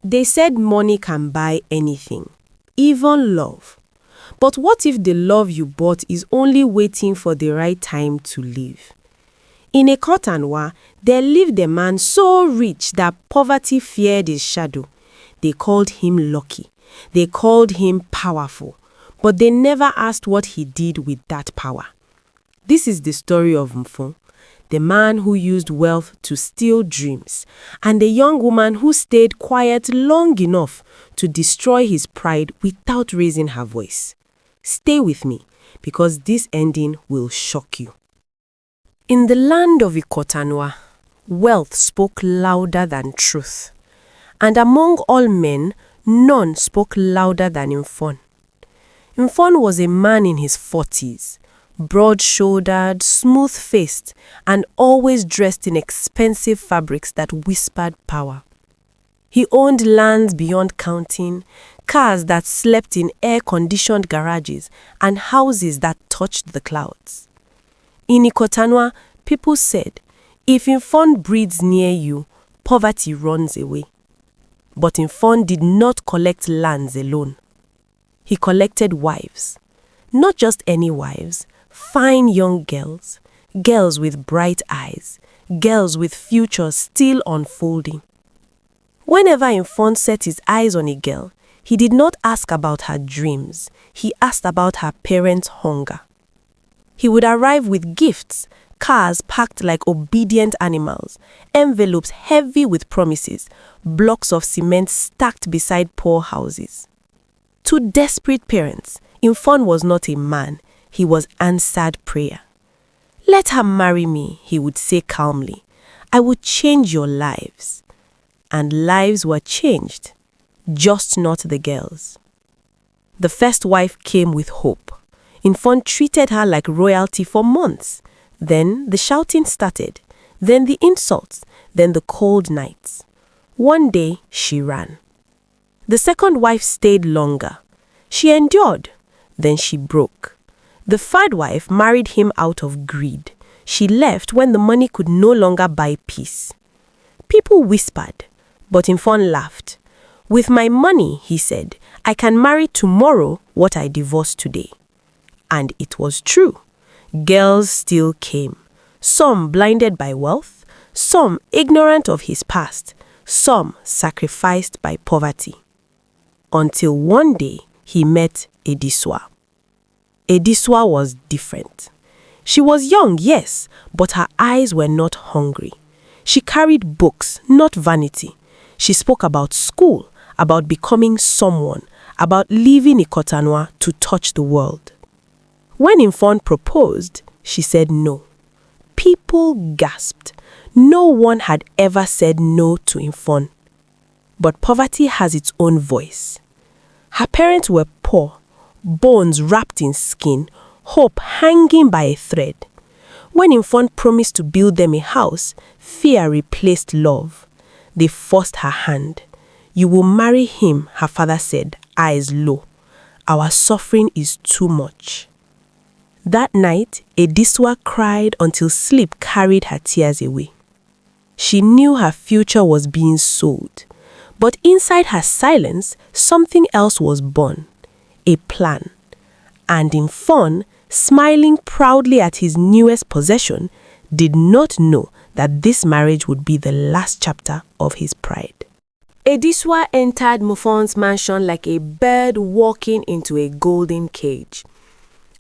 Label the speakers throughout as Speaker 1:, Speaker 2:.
Speaker 1: They said money can buy anything, even love. But what if the love you bought is only waiting for the right time to leave? In a Kotanwa, there lived a man so rich that poverty feared his shadow. They called him lucky. They called him powerful. But they never asked what he did with that power. This is the story of Nfon, the man who used wealth to steal dreams, and the young woman who stayed quiet long enough to destroy his pride without raising her voice. Stay with me, because this ending will shock you. In the land of Ikotanwa, wealth spoke louder than truth. And among all men, none spoke louder than Nfon. Nfon was a man in his 40s, broad-shouldered, smooth-faced, and always dressed in expensive fabrics that whispered power. He owned lands beyond counting, cars that slept in air-conditioned garages, and houses that touched the clouds. In Ikotanwa, people said, if Nfon breathes near you, poverty runs away. But Nfon did not collect lands alone. He collected wives. Not just any wives, fine young girls, girls with bright eyes, girls with futures still unfolding. Whenever Nfon set his eyes on a girl, he did not ask about her dreams, he asked about her parents' hunger. He would arrive with gifts, cars packed like obedient animals, envelopes heavy with promises, blocks of cement stacked beside poor houses. To desperate parents, Nfon was not a man, he was answered prayer. Let her marry me, he would say calmly. I would change your lives. And lives were changed, just not the girls. The first wife came with hope. Nfon treated her like royalty for months. Then the shouting started, then the insults, then the cold nights. One day, she ran. The second wife stayed longer. She endured. Then she broke. The third wife married him out of greed. She left when the money could no longer buy peace. People whispered, but Nfon laughed. With my money, he said, I can marry tomorrow what I divorced today. And it was true. Girls still came. Some blinded by wealth, some ignorant of his past, some sacrificed by poverty. Until one day, he met Ediswa. Ediswa was different. She was young, yes, but her eyes were not hungry. She carried books, not vanity. She spoke about school, about becoming someone, about leaving Ikotanwa to touch the world. When Nfon proposed, she said no. People gasped. No one had ever said no to Nfon. But poverty has its own voice. Her parents were poor, bones wrapped in skin, hope hanging by a thread. When Nfon promised to build them a house, fear replaced love. They forced her hand. You will marry him, her father said, eyes low. Our suffering is too much. That night, Ediswa cried until sleep carried her tears away. She knew her future was being sold. But inside her silence, something else was born. A plan. And Nfon, smiling proudly at his newest possession, did not know that this marriage would be the last chapter of his pride. Ediswa entered Nfon's mansion like a bird walking into a golden cage.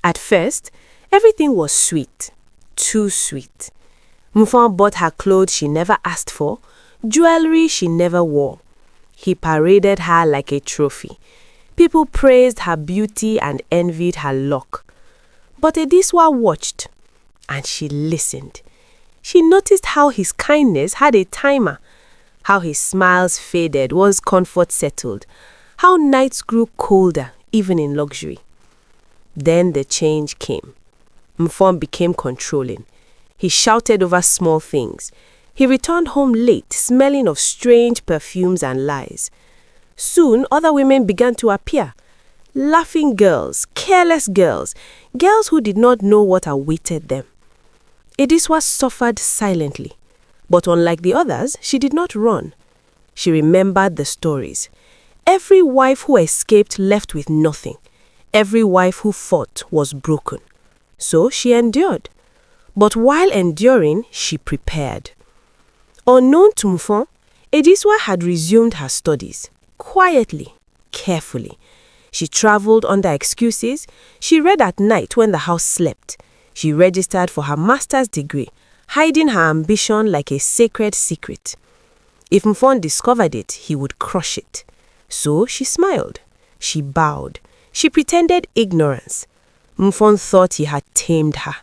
Speaker 1: At first, everything was sweet, too sweet. Nfon bought her clothes she never asked for, jewelry she never wore. He paraded her like a trophy. People praised her beauty and envied her luck. But Ediswa watched, and she listened. She noticed how his kindness had a timer, how his smiles faded once comfort settled, how nights grew colder even in luxury. Then the change came. Nfon became controlling. He shouted over small things. He returned home late, smelling of strange perfumes and lies. Soon, other women began to appear. Laughing girls, careless girls, girls who did not know what awaited them. Ediswa suffered silently. But unlike the others, she did not run. She remembered the stories. Every wife who escaped left with nothing. Every wife who fought was broken. So she endured. But while enduring, she prepared. Unknown to Nfon, Ediswa had resumed her studies, quietly, carefully. She traveled under excuses. She read at night when the house slept. She registered for her master's degree, hiding her ambition like a sacred secret. If Nfon discovered it, he would crush it. So she smiled. She bowed. She pretended ignorance. Nfon thought he had tamed her.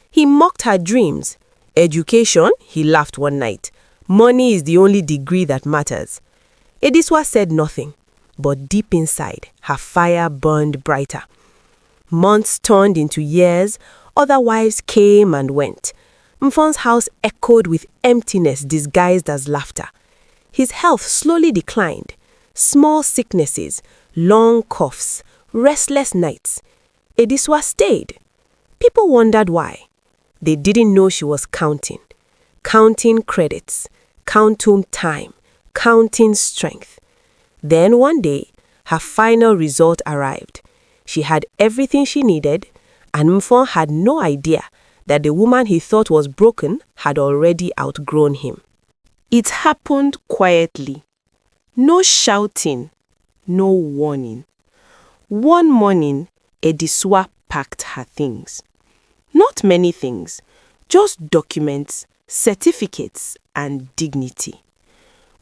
Speaker 1: He mocked her dreams. Education, he laughed one night. Money is the only degree that matters. Ediswa said nothing, but deep inside, her fire burned brighter. Months turned into years. Other wives came and went. Nfon's house echoed with emptiness disguised as laughter. His health slowly declined. Small sicknesses, long coughs, restless nights. Ediswa stayed. People wondered why. They didn't know she was counting credits, counting time, counting strength. Then one day, her final result arrived. She had everything she needed, and Nfon had no idea that the woman he thought was broken had already outgrown him. It happened quietly. No shouting, no warning. One morning, Ediswa packed her things. Not many things, just documents, certificates, and dignity.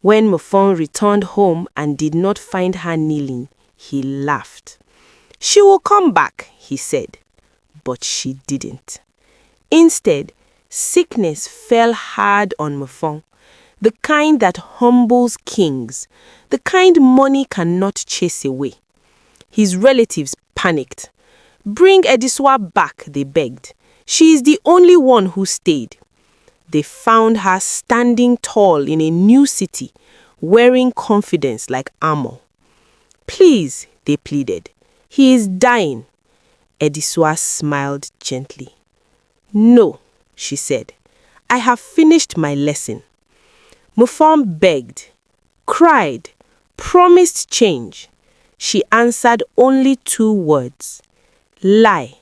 Speaker 1: When Nfon returned home and did not find her kneeling, he laughed. She will come back, he said, but she didn't. Instead, sickness fell hard on Nfon, the kind that humbles kings, the kind money cannot chase away. His relatives panicked. Bring Ediswa back, they begged. She is the only one who stayed. They found her standing tall in a new city, wearing confidence like armor. Please, they pleaded. He is dying. Ediswa smiled gently. No, she said. I have finished my lesson. Nfon begged, cried, promised change. She answered only 2 words. Lie,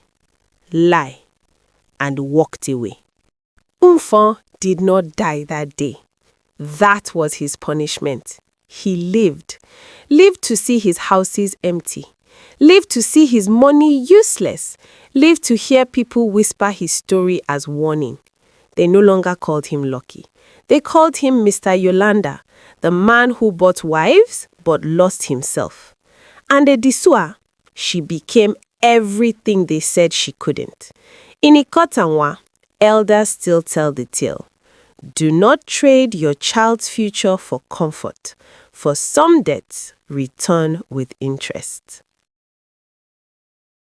Speaker 1: lie, and walked away. Nfon did not die that day. That was his punishment. He lived to see his houses empty, lived to see his money useless, lived to hear people whisper his story as warning. They no longer called him Lucky. They called him Mr. Yolanda, the man who bought wives but lost himself. And Ediswa, she became everything they said she couldn't. In Ikotanwa, elders still tell the tale. Do not trade your child's future for comfort, for some debts return with interest.